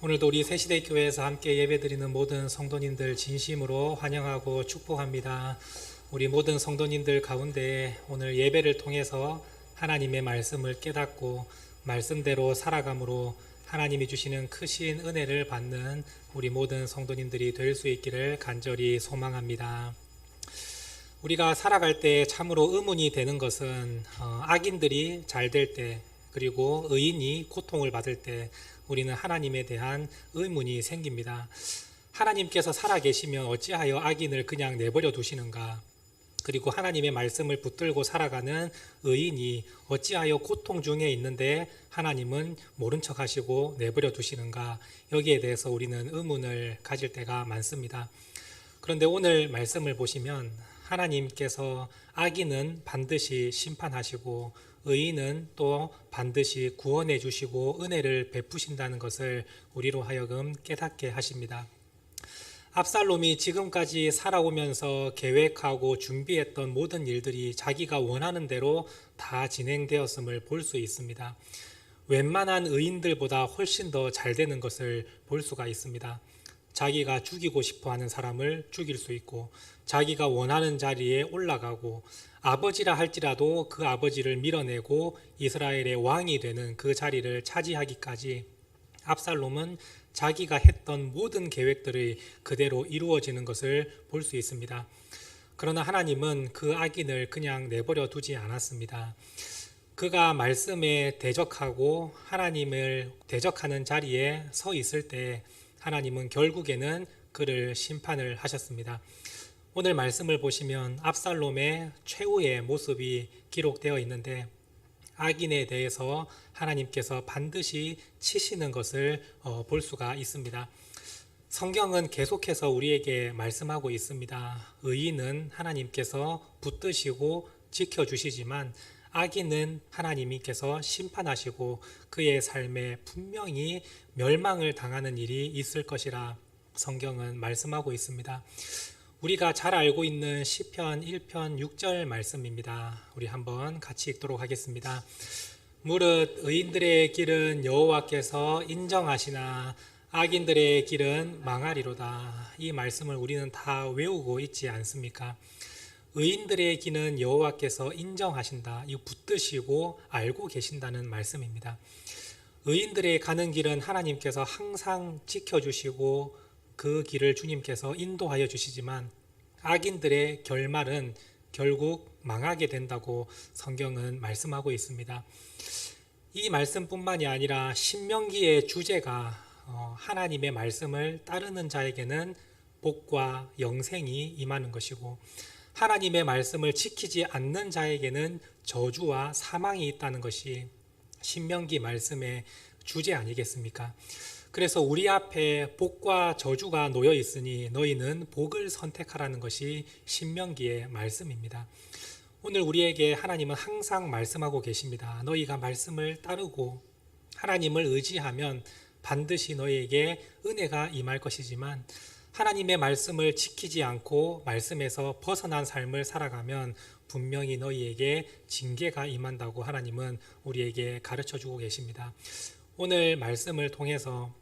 오늘도 우리 새시대교회에서 함께 예배드리는 모든 성도님들 진심으로 환영하고 축복합니다. 우리 모든 성도님들 가운데 오늘 예배를 통해서 하나님의 말씀을 깨닫고 말씀대로 살아감으로 하나님이 주시는 크신 은혜를 받는 우리 모든 성도님들이 될 수 있기를 간절히 소망합니다. 우리가 살아갈 때 참으로 의문이 되는 것은 악인들이 잘 될 때, 그리고 의인이 고통을 받을 때 우리는 하나님에 대한 의문이 생깁니다. 하나님께서 살아계시면 어찌하여 악인을 그냥 내버려 두시는가? 그리고 하나님의 말씀을 붙들고 살아가는 의인이 어찌하여 고통 중에 있는데 하나님은 모른 척 하시고 내버려 두시는가? 여기에 대해서 우리는 의문을 가질 때가 많습니다. 그런데 오늘 말씀을 보시면 하나님께서 악인은 반드시 심판하시고 의인은 또 반드시 구원해 주시고 은혜를 베푸신다는 것을 우리로 하여금 깨닫게 하십니다. 압살롬이 지금까지 살아오면서 계획하고 준비했던 모든 일들이 자기가 원하는 대로 다 진행되었음을 볼 수 있습니다. 웬만한 의인들보다 훨씬 더 잘 되는 것을 볼 수가 있습니다. 자기가 죽이고 싶어 하는 사람을 죽일 수 있고, 자기가 원하는 자리에 올라가고, 아버지라 할지라도 그 아버지를 밀어내고 이스라엘의 왕이 되는 그 자리를 차지하기까지 압살롬은 자기가 했던 모든 계획들이 그대로 이루어지는 것을 볼 수 있습니다. 그러나 하나님은 그 악인을 그냥 내버려 두지 않았습니다. 그가 말씀에 대적하고 하나님을 대적하는 자리에 서 있을 때 하나님은 결국에는 그를 심판을 하셨습니다. 오늘 말씀을 보시면 압살롬의 최후의 모습이 기록되어 있는데 악인에 대해서 하나님께서 반드시 치시는 것을 볼 수가 있습니다. 성경은 계속해서 우리에게 말씀하고 있습니다. 의인은 하나님께서 붙드시고 지켜주시지만 악인은 하나님께서 심판하시고 그의 삶에 분명히 멸망을 당하는 일이 있을 것이라 성경은 말씀하고 있습니다. 우리가 잘 알고 있는 시편 1편 6절 말씀입니다. 우리 한번 같이 읽도록 하겠습니다. 무릇 의인들의 길은 여호와께서 인정하시나 악인들의 길은 망하리로다. 이 말씀을 우리는 다 외우고 있지 않습니까? 의인들의 길은 여호와께서 인정하신다. 이거 붙드시고 알고 계신다는 말씀입니다. 의인들의 가는 길은 하나님께서 항상 지켜주시고 그 길을 주님께서 인도하여 주시지만 악인들의 결말은 결국 망하게 된다고 성경은 말씀하고 있습니다. 이 말씀뿐만이 아니라 신명기의 주제가 하나님의 말씀을 따르는 자에게는 복과 영생이 임하는 것이고 하나님의 말씀을 지키지 않는 자에게는 저주와 사망이 있다는 것이 신명기 말씀의 주제 아니겠습니까? 그래서 우리 앞에 복과 저주가 놓여 있으니 너희는 복을 선택하라는 것이 신명기의 말씀입니다. 오늘 우리에게 하나님은 항상 말씀하고 계십니다. 너희가 말씀을 따르고 하나님을 의지하면 반드시 너희에게 은혜가 임할 것이지만 하나님의 말씀을 지키지 않고 말씀에서 벗어난 삶을 살아가면 분명히 너희에게 징계가 임한다고 하나님은 우리에게 가르쳐주고 계십니다. 오늘 말씀을 통해서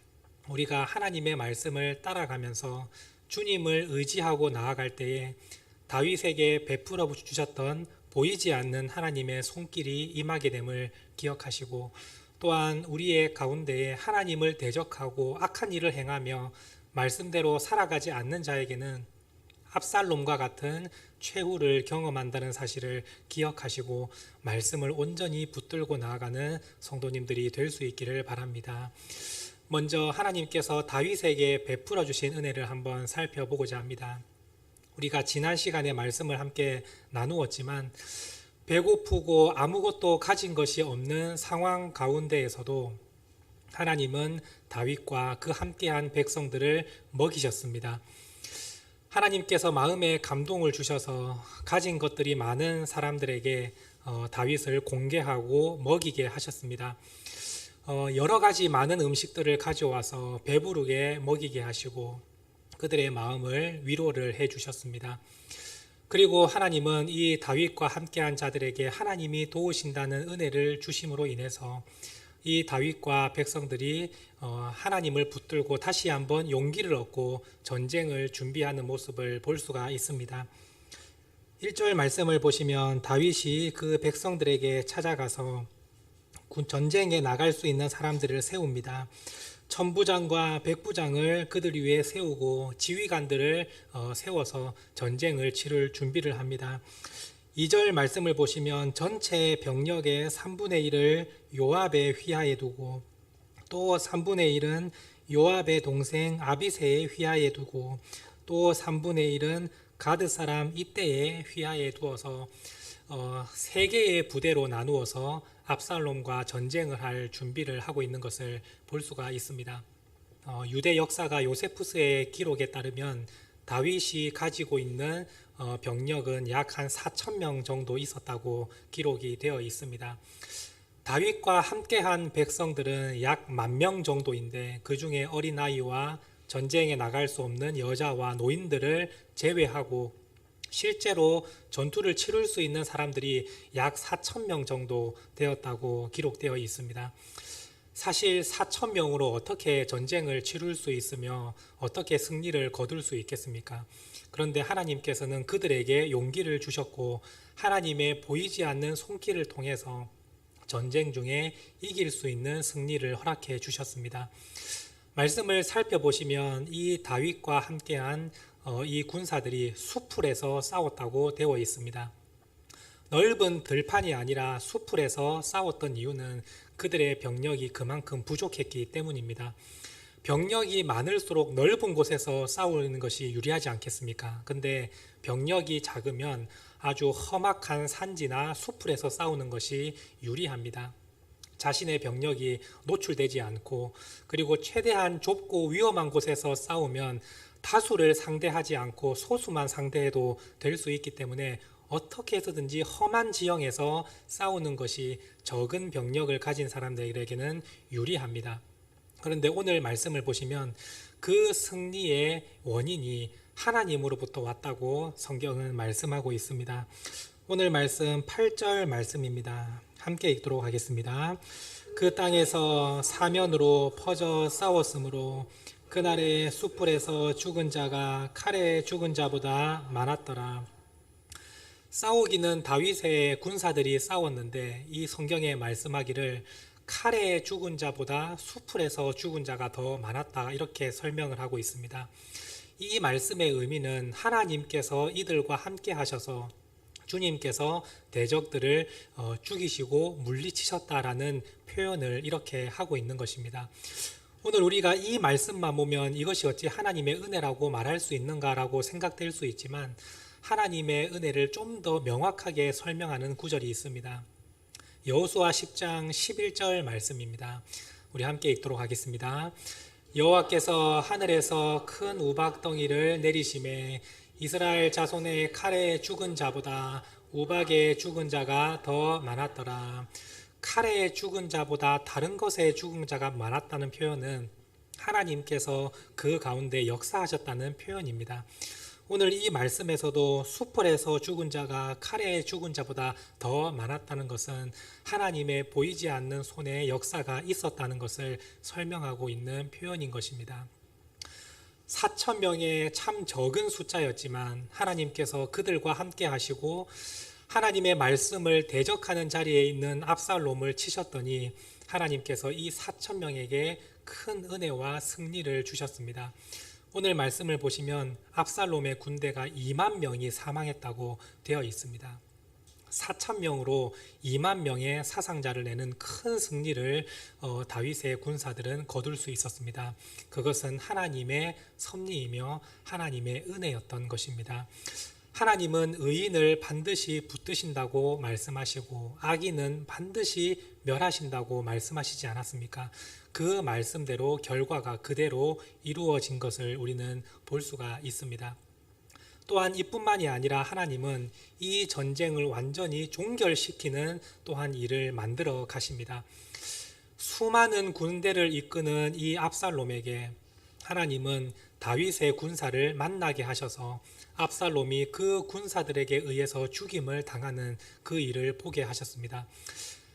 우리가 하나님의 말씀을 따라가면서 주님을 의지하고 나아갈 때에 다윗에게 베풀어 주셨던 보이지 않는 하나님의 손길이 임하게 됨을 기억하시고 또한 우리의 가운데에 하나님을 대적하고 악한 일을 행하며 말씀대로 살아가지 않는 자에게는 압살롬과 같은 최후를 경험한다는 사실을 기억하시고 말씀을 온전히 붙들고 나아가는 성도님들이 될 수 있기를 바랍니다. 먼저 하나님께서 다윗에게 베풀어 주신 은혜를 한번 살펴보고자 합니다. 우리가 지난 시간에 말씀을 함께 나누었지만 배고프고 아무것도 가진 것이 없는 상황 가운데에서도 하나님은 다윗과 그 함께한 백성들을 먹이셨습니다. 하나님께서 마음에 감동을 주셔서 가진 것들이 많은 사람들에게 다윗을 공개하고 먹이게 하셨습니다. 여러 가지 많은 음식들을 가져와서 배부르게 먹이게 하시고 그들의 마음을 위로를 해 주셨습니다. 그리고 하나님은 이 다윗과 함께한 자들에게 하나님이 도우신다는 은혜를 주심으로 인해서 이 다윗과 백성들이 하나님을 붙들고 다시 한번 용기를 얻고 전쟁을 준비하는 모습을 볼 수가 있습니다. 1절 말씀을 보시면 다윗이 그 백성들에게 찾아가서 전쟁에 나갈 수 있는 사람들을 세웁니다. 천부장과 백부장을 그들 위에 세우고 지휘관들을 세워서 전쟁을 치를 준비를 합니다. 2절 말씀을 보시면 전체 병력의 3분의 1을 요압의 휘하에 두고 또 3분의 1은 요압의 동생 아비새의 휘하에 두고 또 3분의 1은 가드 사람 이때의 휘하에 두어서 세 개의 부대로 나누어서 압살롬과 전쟁을 할 준비를 하고 있는 것을 볼 수가 있습니다. 유대 역사가 요세푸스의 기록에 따르면 다윗이 가지고 있는 병력은 약 한 4,000명 정도 있었다고 기록이 되어 있습니다. 다윗과 함께한 백성들은 약 10,000명 정도인데 그 중에 어린아이와 전쟁에 나갈 수 없는 여자와 노인들을 제외하고 실제로 전투를 치를 수 있는 사람들이 약 4,000명 정도 되었다고 기록되어 있습니다. 사실 4,000명으로 어떻게 전쟁을 치룰 수 있으며 어떻게 승리를 거둘 수 있겠습니까? 그런데 하나님께서는 그들에게 용기를 주셨고 하나님의 보이지 않는 손길을 통해서 전쟁 중에 이길 수 있는 승리를 허락해 주셨습니다. 말씀을 살펴보시면 이 다윗과 함께한 이 군사들이 수풀에서 싸웠다고 되어 있습니다. 넓은 들판이 아니라 수풀에서 싸웠던 이유는 그들의 병력이 그만큼 부족했기 때문입니다. 병력이 많을수록 넓은 곳에서 싸우는 것이 유리하지 않겠습니까? 근데 병력이 작으면 아주 험악한 산지나 수풀에서 싸우는 것이 유리합니다. 자신의 병력이 노출되지 않고 그리고 최대한 좁고 위험한 곳에서 싸우면 다수를 상대하지 않고 소수만 상대해도 될 수 있기 때문에 어떻게 해서든지 험한 지형에서 싸우는 것이 적은 병력을 가진 사람들에게는 유리합니다. 그런데 오늘 말씀을 보시면 그 승리의 원인이 하나님으로부터 왔다고 성경은 말씀하고 있습니다. 오늘 말씀 8절 말씀입니다. 함께 읽도록 하겠습니다. 그 땅에서 사면으로 퍼져 싸웠으므로 그날의 숯불에서 죽은 자가 칼에 죽은 자보다 많았더라. 싸우기는 다윗의 군사들이 싸웠는데 이 성경에 말씀하기를 칼에 죽은 자보다 수풀에서 죽은 자가 더 많았다 이렇게 설명을 하고 있습니다. 이 말씀의 의미는 하나님께서 이들과 함께 하셔서 주님께서 대적들을 죽이시고 물리치셨다라는 표현을 이렇게 하고 있는 것입니다. 오늘 우리가 이 말씀만 보면 이것이 어찌 하나님의 은혜라고 말할 수 있는가라고 생각될 수 있지만 하나님의 은혜를 좀 더 명확하게 설명하는 구절이 있습니다. 여호수아 10장 11절 말씀입니다. 우리 함께 읽도록 하겠습니다. 여호와께서 하늘에서 큰 우박덩이를 내리심에 이스라엘 자손의 칼에 죽은 자보다 우박에 죽은 자가 더 많았더라. 칼에 죽은 자보다 다른 것에 죽은 자가 많았다는 표현은 하나님께서 그 가운데 역사하셨다는 표현입니다. 오늘 이 말씀에서도 수풀에서 죽은 자가 칼에 죽은 자보다 더 많았다는 것은 하나님의 보이지 않는 손에 역사가 있었다는 것을 설명하고 있는 표현인 것입니다. 4,000명의 참 적은 숫자였지만 하나님께서 그들과 함께 하시고 하나님의 말씀을 대적하는 자리에 있는 압살롬을 치셨더니 하나님께서 이 4,000명에게 큰 은혜와 승리를 주셨습니다. 오늘 말씀을 보시면 압살롬의 군대가 2만 명이 사망했다고 되어 있습니다. 4,000명으로 2만 명의 사상자를 내는 큰 승리를 다윗의 군사들은 거둘 수 있었습니다. 그것은 하나님의 섭리이며 하나님의 은혜였던 것입니다. 하나님은 의인을 반드시 붙드신다고 말씀하시고 악인은 반드시 멸하신다고 말씀하시지 않았습니까? 그 말씀대로 결과가 그대로 이루어진 것을 우리는 볼 수가 있습니다. 또한 이뿐만이 아니라 하나님은 이 전쟁을 완전히 종결시키는 또한 일을 만들어 가십니다. 수많은 군대를 이끄는 이 압살롬에게 하나님은 다윗의 군사를 만나게 하셔서 압살롬이 그 군사들에게 의해서 죽임을 당하는 그 일을 보게 하셨습니다.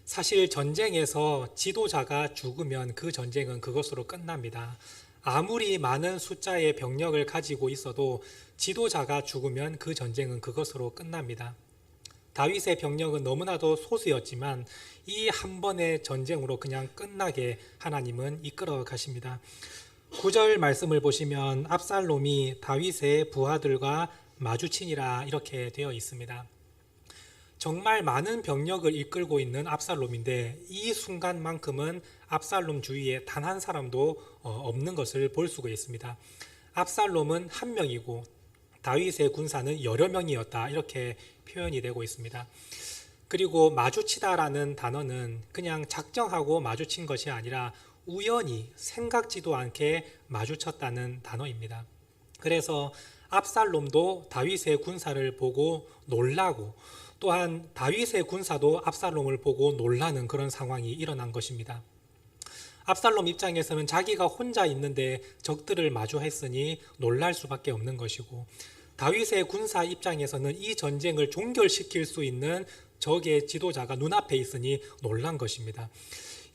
사실 전쟁에서 지도자가 죽으면 그 전쟁은 그것으로 끝납니다. 아무리 많은 숫자의 병력을 가지고 있어도 지도자가 죽으면 그 전쟁은 그것으로 끝납니다. 다윗의 병력은 너무나도 소수였지만 이 한 번의 전쟁으로 그냥 끝나게 하나님은 이끌어 가십니다. 9절 말씀을 보시면 압살롬이 다윗의 부하들과 마주치니라 이렇게 되어 있습니다. 정말 많은 병력을 이끌고 있는 압살롬인데 이 순간만큼은 압살롬 주위에 단 한 사람도 없는 것을 볼 수가 있습니다. 압살롬은 한 명이고 다윗의 군사는 여러 명이었다 이렇게 표현이 되고 있습니다. 그리고 마주치다라는 단어는 그냥 작정하고 마주친 것이 아니라 우연히 생각지도 않게 마주쳤다는 단어입니다. 그래서 압살롬도 다윗의 군사를 보고 놀라고 또한 다윗의 군사도 압살롬을 보고 놀라는 그런 상황이 일어난 것입니다. 압살롬 입장에서는 자기가 혼자 있는데 적들을 마주했으니 놀랄 수밖에 없는 것이고 다윗의 군사 입장에서는 이 전쟁을 종결시킬 수 있는 적의 지도자가 눈앞에 있으니 놀란 것입니다.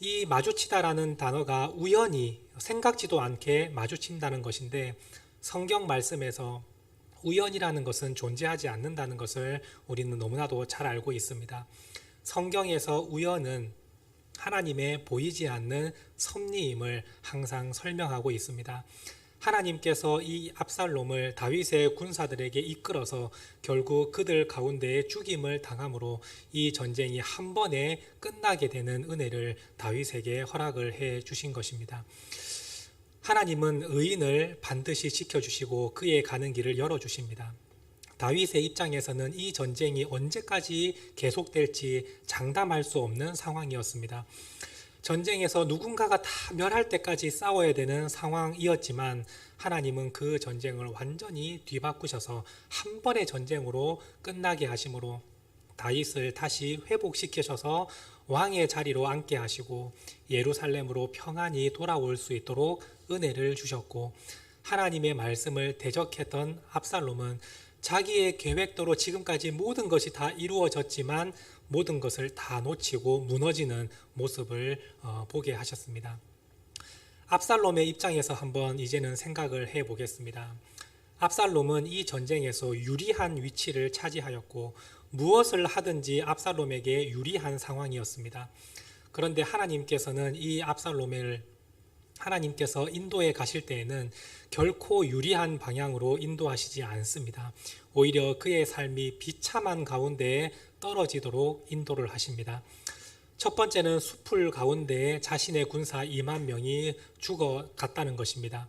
이 마주치다라는 단어가 우연히 생각지도 않게 마주친다는 것인데 성경 말씀에서 우연이라는 것은 존재하지 않는다는 것을 우리는 너무나도 잘 알고 있습니다. 성경에서 우연은 하나님의 보이지 않는 섭리임을 항상 설명하고 있습니다. 하나님께서 이 압살롬을 다윗의 군사들에게 이끌어서 결국 그들 가운데에 죽임을 당함으로 이 전쟁이 한 번에 끝나게 되는 은혜를 다윗에게 허락을 해 주신 것입니다. 하나님은 의인을 반드시 지켜주시고 그의 가는 길을 열어주십니다. 다윗의 입장에서는 이 전쟁이 언제까지 계속될지 장담할 수 없는 상황이었습니다. 전쟁에서 누군가가 다 멸할 때까지 싸워야 되는 상황이었지만 하나님은 그 전쟁을 완전히 뒤바꾸셔서 한 번의 전쟁으로 끝나게 하심으로 다윗을 다시 회복시키셔서 왕의 자리로 앉게 하시고 예루살렘으로 평안히 돌아올 수 있도록 은혜를 주셨고 하나님의 말씀을 대적했던 압살롬은 자기의 계획대로 지금까지 모든 것이 다 이루어졌지만 모든 것을 다 놓치고 무너지는 모습을 보게 하셨습니다. 압살롬의 입장에서 한번 이제는 생각을 해보겠습니다. 압살롬은 이 전쟁에서 유리한 위치를 차지하였고 무엇을 하든지 압살롬에게 유리한 상황이었습니다. 그런데 하나님께서는 이 압살롬을 하나님께서 인도에 가실 때에는 결코 유리한 방향으로 인도하시지 않습니다. 오히려 그의 삶이 비참한 가운데에 떨어지도록 인도를 하십니다. 첫 번째는 숲을 가운데에 자신의 군사 2만 명이 죽어갔다는 것입니다.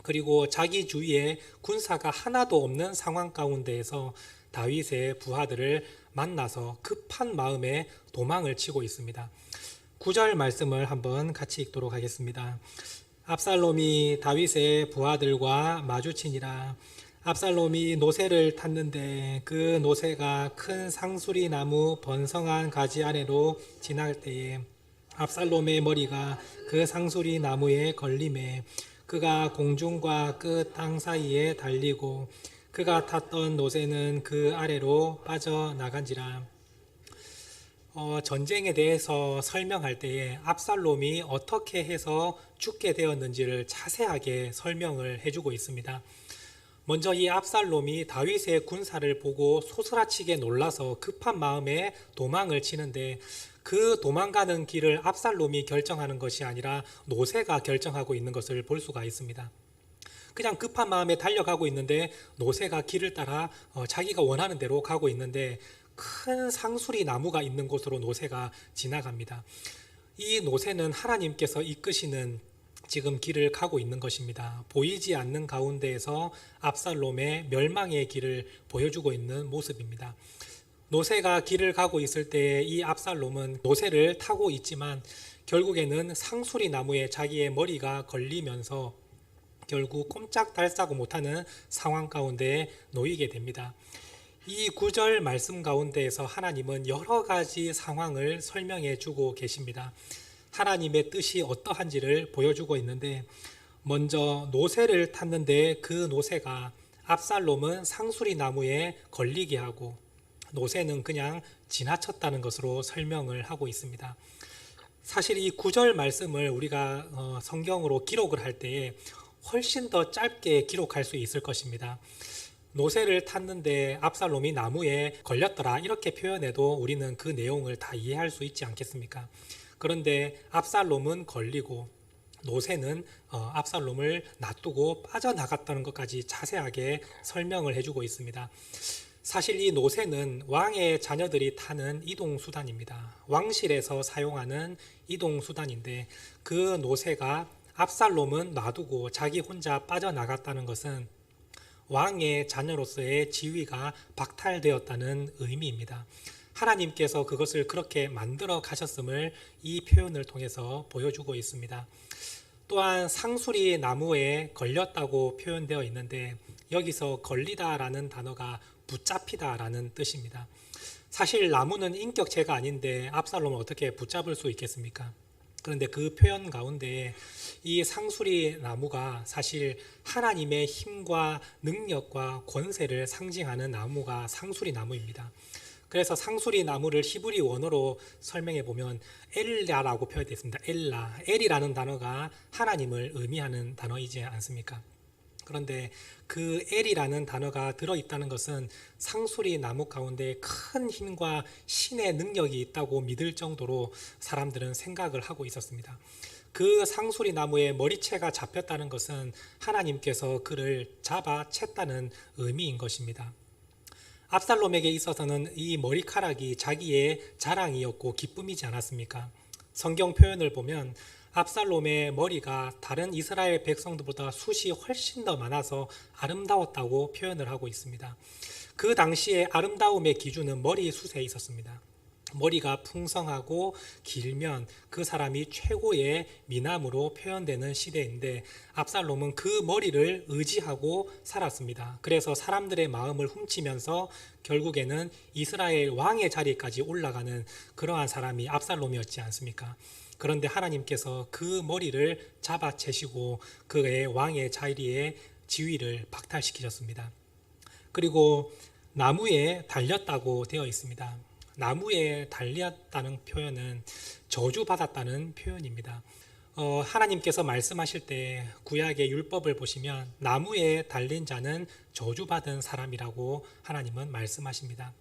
그리고 자기 주위에 군사가 하나도 없는 상황 가운데에서 다윗의 부하들을 만나서 급한 마음에 도망을 치고 있습니다. 9절 말씀을 한번 같이 읽도록 하겠습니다. 압살롬이 다윗의 부하들과 마주치니라. 압살롬이 노새를 탔는데 그 노새가 큰 상수리 나무 번성한 가지 아래로 지날 때에 압살롬의 머리가 그 상수리 나무에 걸림에 그가 공중과 끝 땅 사이에 달리고 그가 탔던 노새는 그 아래로 빠져나간지라. 전쟁에 대해서 설명할 때에 압살롬이 어떻게 해서 죽게 되었는지를 자세하게 설명을 해주고 있습니다. 먼저 이 압살롬이 다윗의 군사를 보고 소스라치게 놀라서 급한 마음에 도망을 치는데 그 도망가는 길을 압살롬이 결정하는 것이 아니라 노새가 결정하고 있는 것을 볼 수가 있습니다. 그냥 급한 마음에 달려가고 있는데 노새가 길을 따라 자기가 원하는 대로 가고 있는데 큰 상수리 나무가 있는 곳으로 노새가 지나갑니다. 이 노새는 하나님께서 이끄시는 지금 길을 가고 있는 것입니다. 보이지 않는 가운데에서 압살롬의 멸망의 길을 보여주고 있는 모습입니다. 노새가 길을 가고 있을 때 이 압살롬은 노새를 타고 있지만 결국에는 상수리 나무에 자기의 머리가 걸리면서 결국 꼼짝달싹 못하는 상황 가운데에 놓이게 됩니다. 이 9절 말씀 가운데에서 하나님은 여러 가지 상황을 설명해 주고 계십니다. 하나님의 뜻이 어떠한지를 보여주고 있는데 먼저 노새를 탔는데 그 노새가 압살롬은 상수리 나무에 걸리게 하고 노새는 그냥 지나쳤다는 것으로 설명을 하고 있습니다. 사실 이 구절 말씀을 우리가 성경으로 기록을 할 때에 훨씬 더 짧게 기록할 수 있을 것입니다. 노새를 탔는데 압살롬이 나무에 걸렸더라 이렇게 표현해도 우리는 그 내용을 다 이해할 수 있지 않겠습니까? 그런데 압살롬은 걸리고 노새는 압살롬을 놔두고 빠져나갔다는 것까지 자세하게 설명을 해주고 있습니다. 사실 이 노새는 왕의 자녀들이 타는 이동수단입니다. 왕실에서 사용하는 이동수단인데 그 노새가 압살롬은 놔두고 자기 혼자 빠져나갔다는 것은 왕의 자녀로서의 지위가 박탈되었다는 의미입니다. 하나님께서 그것을 그렇게 만들어 가셨음을 이 표현을 통해서 보여주고 있습니다. 또한 상수리 나무에 걸렸다고 표현되어 있는데 여기서 걸리다라는 단어가 붙잡히다라는 뜻입니다. 사실 나무는 인격체가 아닌데 압살롬을 어떻게 붙잡을 수 있겠습니까? 그런데 그 표현 가운데 이 상수리 나무가 사실 하나님의 힘과 능력과 권세를 상징하는 나무가 상수리 나무입니다. 그래서 상수리 나무를 히브리 원어로 설명해 보면 엘라라고 표현되어 있습니다. 엘라, 엘이라는 단어가 하나님을 의미하는 단어이지 않습니까? 그런데 그 엘이라는 단어가 들어있다는 것은 상수리 나무 가운데 큰 힘과 신의 능력이 있다고 믿을 정도로 사람들은 생각을 하고 있었습니다. 그 상수리 나무의 머리채가 잡혔다는 것은 하나님께서 그를 잡아챘다는 의미인 것입니다. 압살롬에게 있어서는 이 머리카락이 자기의 자랑이었고 기쁨이지 않았습니까? 성경 표현을 보면 압살롬의 머리가 다른 이스라엘 백성들보다 숱이 훨씬 더 많아서 아름다웠다고 표현을 하고 있습니다. 그 당시에 아름다움의 기준은 머리숱에 있었습니다. 머리가 풍성하고 길면 그 사람이 최고의 미남으로 표현되는 시대인데 압살롬은 그 머리를 의지하고 살았습니다. 그래서 사람들의 마음을 훔치면서 결국에는 이스라엘 왕의 자리까지 올라가는 그러한 사람이 압살롬이었지 않습니까? 그런데 하나님께서 그 머리를 잡아채시고 그의 왕의 자리에 지위를 박탈시키셨습니다. 그리고 나무에 달렸다고 되어 있습니다. 나무에 달렸다는 표현은 저주받았다는 표현입니다. 하나님께서 말씀하실 때 구약의 율법을 보시면 나무에 달린 자는 저주받은 사람이라고 하나님은 말씀하십니다.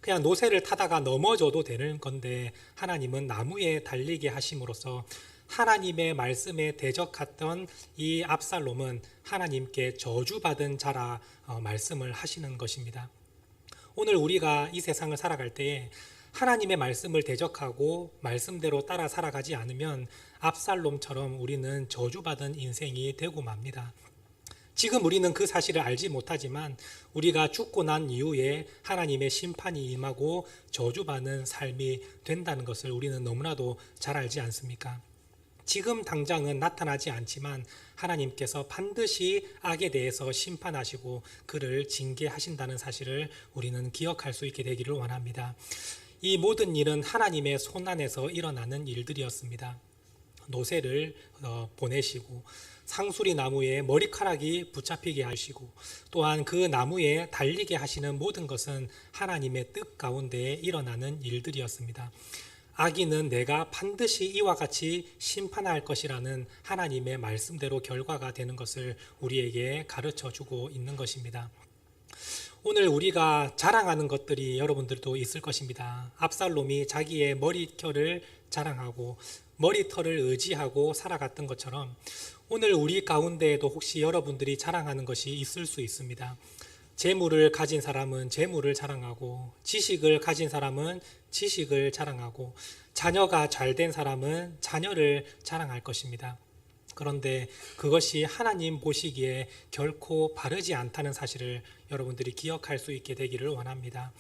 그냥 노새를 타다가 넘어져도 되는 건데 하나님은 나무에 달리게 하심으로써 하나님의 말씀에 대적했던 이 압살롬은 하나님께 저주받은 자라 말씀을 하시는 것입니다. 오늘 우리가 이 세상을 살아갈 때에 하나님의 말씀을 대적하고 말씀대로 따라 살아가지 않으면 압살롬처럼 우리는 저주받은 인생이 되고 맙니다. 지금 우리는 그 사실을 알지 못하지만 우리가 죽고 난 이후에 하나님의 심판이 임하고 저주받는 삶이 된다는 것을 우리는 너무나도 잘 알지 않습니까? 지금 당장은 나타나지 않지만 하나님께서 반드시 악에 대해서 심판하시고 그를 징계하신다는 사실을 우리는 기억할 수 있게 되기를 원합니다. 이 모든 일은 하나님의 손 안에서 일어나는 일들이었습니다. 노새를 보내시고 상수리 나무에 머리카락이 붙잡히게 하시고 또한 그 나무에 달리게 하시는 모든 것은 하나님의 뜻 가운데 일어나는 일들이었습니다. 악인은 내가 반드시 이와 같이 심판할 것이라는 하나님의 말씀대로 결과가 되는 것을 우리에게 가르쳐 주고 있는 것입니다. 오늘 우리가 자랑하는 것들이 여러분들도 있을 것입니다. 압살롬이 자기의 머리결을 자랑하고 머리털을 의지하고 살아갔던 것처럼 오늘 우리 가운데에도 혹시 여러분들이 자랑하는 것이 있을 수 있습니다. 재물을 가진 사람은 재물을 자랑하고 지식을 가진 사람은 지식을 자랑하고 자녀가 잘된 사람은 자녀를 자랑할 것입니다. 그런데 그것이 하나님 보시기에 결코 바르지 않다는 사실을 여러분들이 기억할 수 있게 되기를 원합니다.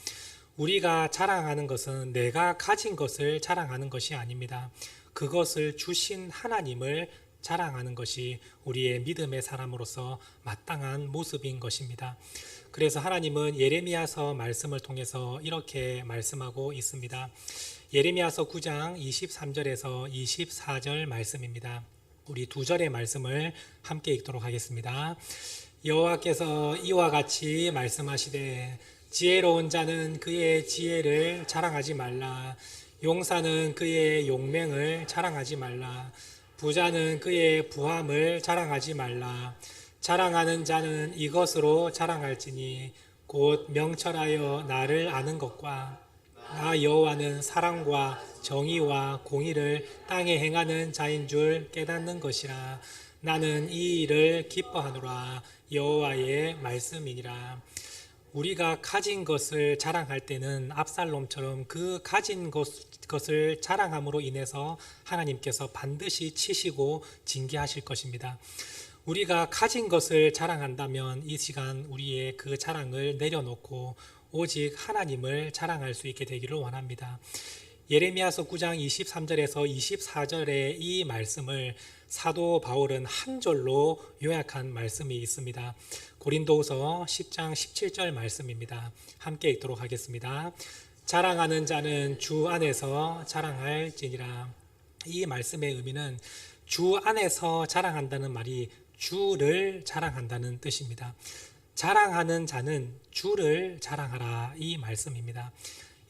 우리가 자랑하는 것은 내가 가진 것을 자랑하는 것이 아닙니다. 그것을 주신 하나님을 자랑하는 것이 우리의 믿음의 사람으로서 마땅한 모습인 것입니다. 그래서 하나님은 예레미야서 말씀을 통해서 이렇게 말씀하고 있습니다. 예레미야서 9장 23절에서 24절 말씀입니다. 우리 두 절의 말씀을 함께 읽도록 하겠습니다. 여호와께서 이와 같이 말씀하시되 지혜로운 자는 그의 지혜를 자랑하지 말라. 용사는 그의 용맹을 자랑하지 말라. 부자는 그의 부함을 자랑하지 말라. 자랑하는 자는 이것으로 자랑할지니 곧 명철하여 나를 아는 것과 나 여호와는 사랑과 정의와 공의를 땅에 행하는 자인 줄 깨닫는 것이라. 나는 이 일을 기뻐하노라. 여호와의 말씀이니라. 우리가 가진 것을 자랑할 때는 압살롬처럼 그 가진 것을 자랑함으로 인해서 하나님께서 반드시 치시고 징계하실 것입니다. 우리가 가진 것을 자랑한다면 이 시간 우리의 그 자랑을 내려놓고 오직 하나님을 자랑할 수 있게 되기를 원합니다. 예레미야서 9장 23절에서 24절의 이 말씀을 사도 바울은 한 절로 요약한 말씀이 있습니다. 고린도후서 10장 17절 말씀입니다. 함께 읽도록 하겠습니다. 자랑하는 자는 주 안에서 자랑할지니라. 이 말씀의 의미는 주 안에서 자랑한다는 말이 주를 자랑한다는 뜻입니다. 자랑하는 자는 주를 자랑하라, 이 말씀입니다.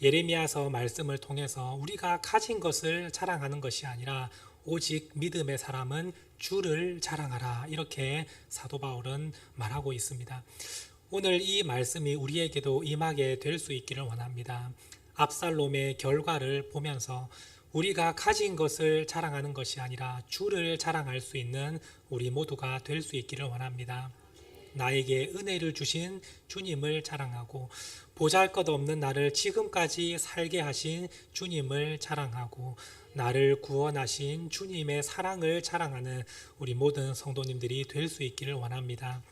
예레미야서 말씀을 통해서 우리가 가진 것을 자랑하는 것이 아니라 오직 믿음의 사람은 주를 자랑하라, 이렇게 사도 바울은 말하고 있습니다. 오늘 이 말씀이 우리에게도 임하게 될 수 있기를 원합니다. 압살롬의 결과를 보면서 우리가 가진 것을 자랑하는 것이 아니라 주를 자랑할 수 있는 우리 모두가 될 수 있기를 원합니다. 나에게 은혜를 주신 주님을 자랑하고 보잘것없는 나를 지금까지 살게 하신 주님을 자랑하고 나를 구원하신 주님의 사랑을 자랑하는 우리 모든 성도님들이 될 수 있기를 원합니다.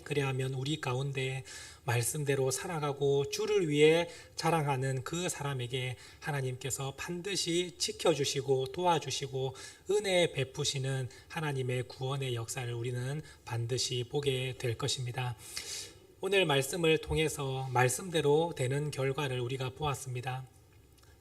그래야만 우리 가운데 말씀대로 살아가고 주를 위해 자랑하는 그 사람에게 하나님께서 반드시 지켜주시고 도와주시고 은혜 베푸시는 하나님의 구원의 역사를 우리는 반드시 보게 될 것입니다. 오늘 말씀을 통해서 말씀대로 되는 결과를 우리가 보았습니다.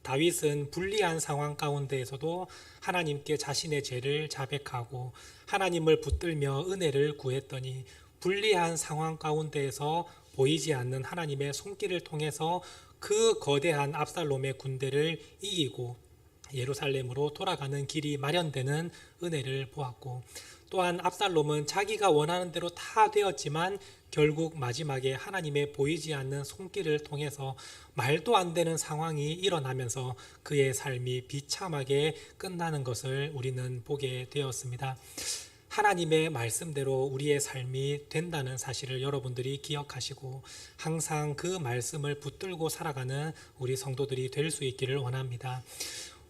다윗은 불리한 상황 가운데에서도 하나님께 자신의 죄를 자백하고 하나님을 붙들며 은혜를 구했더니 불리한 상황 가운데에서 보이지 않는 하나님의 손길을 통해서 그 거대한 압살롬의 군대를 이기고 예루살렘으로 돌아가는 길이 마련되는 은혜를 보았고, 또한 압살롬은 자기가 원하는 대로 다 되었지만 결국 마지막에 하나님의 보이지 않는 손길을 통해서 말도 안 되는 상황이 일어나면서 그의 삶이 비참하게 끝나는 것을 우리는 보게 되었습니다. 하나님의 말씀대로 우리의 삶이 된다는 사실을 여러분들이 기억하시고 항상 그 말씀을 붙들고 살아가는 우리 성도들이 될 수 있기를 원합니다.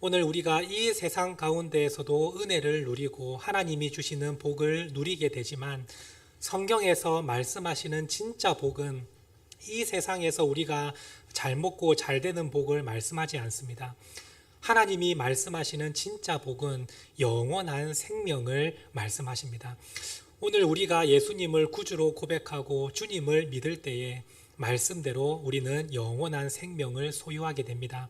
오늘 우리가 이 세상 가운데에서도 은혜를 누리고 하나님이 주시는 복을 누리게 되지만 성경에서 말씀하시는 진짜 복은 이 세상에서 우리가 잘 먹고 잘 되는 복을 말씀하지 않습니다. 하나님이 말씀하시는 진짜 복은 영원한 생명을 말씀하십니다. 오늘 우리가 예수님을 구주로 고백하고 주님을 믿을 때에 말씀대로 우리는 영원한 생명을 소유하게 됩니다.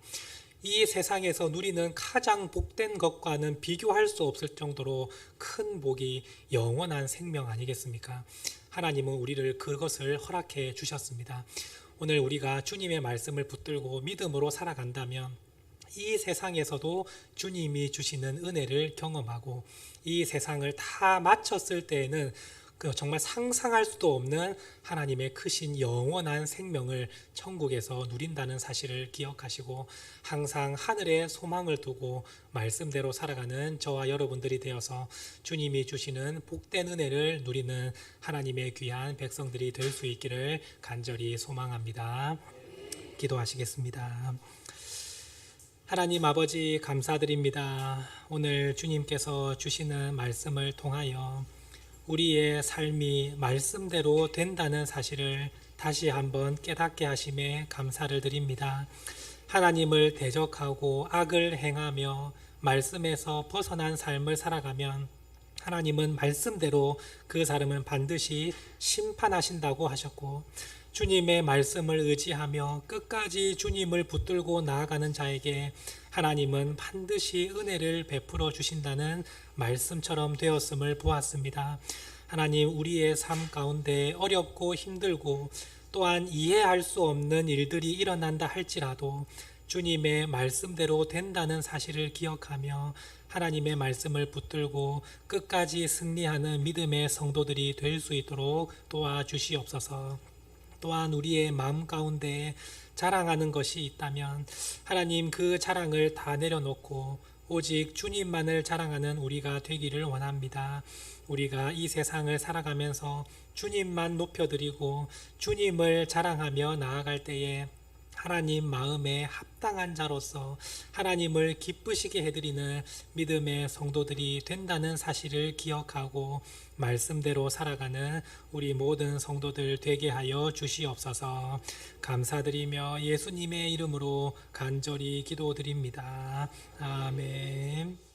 이 세상에서 누리는 가장 복된 것과는 비교할 수 없을 정도로 큰 복이 영원한 생명 아니겠습니까? 하나님은 우리를 그것을 허락해 주셨습니다. 오늘 우리가 주님의 말씀을 붙들고 믿음으로 살아간다면 이 세상에서도 주님이 주시는 은혜를 경험하고 이 세상을 다 마쳤을 때에는 정말 상상할 수도 없는 하나님의 크신 영원한 생명을 천국에서 누린다는 사실을 기억하시고 항상 하늘에 소망을 두고 말씀대로 살아가는 저와 여러분들이 되어서 주님이 주시는 복된 은혜를 누리는 하나님의 귀한 백성들이 될 수 있기를 간절히 소망합니다. 기도하시겠습니다. 하나님 아버지, 감사드립니다. 오늘 주님께서 주시는 말씀을 통하여 우리의 삶이 말씀대로 된다는 사실을 다시 한번 깨닫게 하심에 감사를 드립니다. 하나님을 대적하고 악을 행하며 말씀에서 벗어난 삶을 살아가면 하나님은 말씀대로 그 사람은 반드시 심판하신다고 하셨고, 주님의 말씀을 의지하며 끝까지 주님을 붙들고 나아가는 자에게 하나님은 반드시 은혜를 베풀어 주신다는 말씀처럼 되었음을 보았습니다. 하나님, 우리의 삶 가운데 어렵고 힘들고 또한 이해할 수 없는 일들이 일어난다 할지라도 주님의 말씀대로 된다는 사실을 기억하며 하나님의 말씀을 붙들고 끝까지 승리하는 믿음의 성도들이 될 수 있도록 도와주시옵소서. 또한 우리의 마음 가운데 자랑하는 것이 있다면 하나님 그 자랑을 다 내려놓고 오직 주님만을 자랑하는 우리가 되기를 원합니다. 우리가 이 세상을 살아가면서 주님만 높여드리고 주님을 자랑하며 나아갈 때에 하나님 마음에 합당한 자로서 하나님을 기쁘시게 해드리는 믿음의 성도들이 된다는 사실을 기억하고 말씀대로 살아가는 우리 모든 성도들 되게 하여 주시옵소서. 감사드리며 예수님의 이름으로 간절히 기도드립니다. 아멘.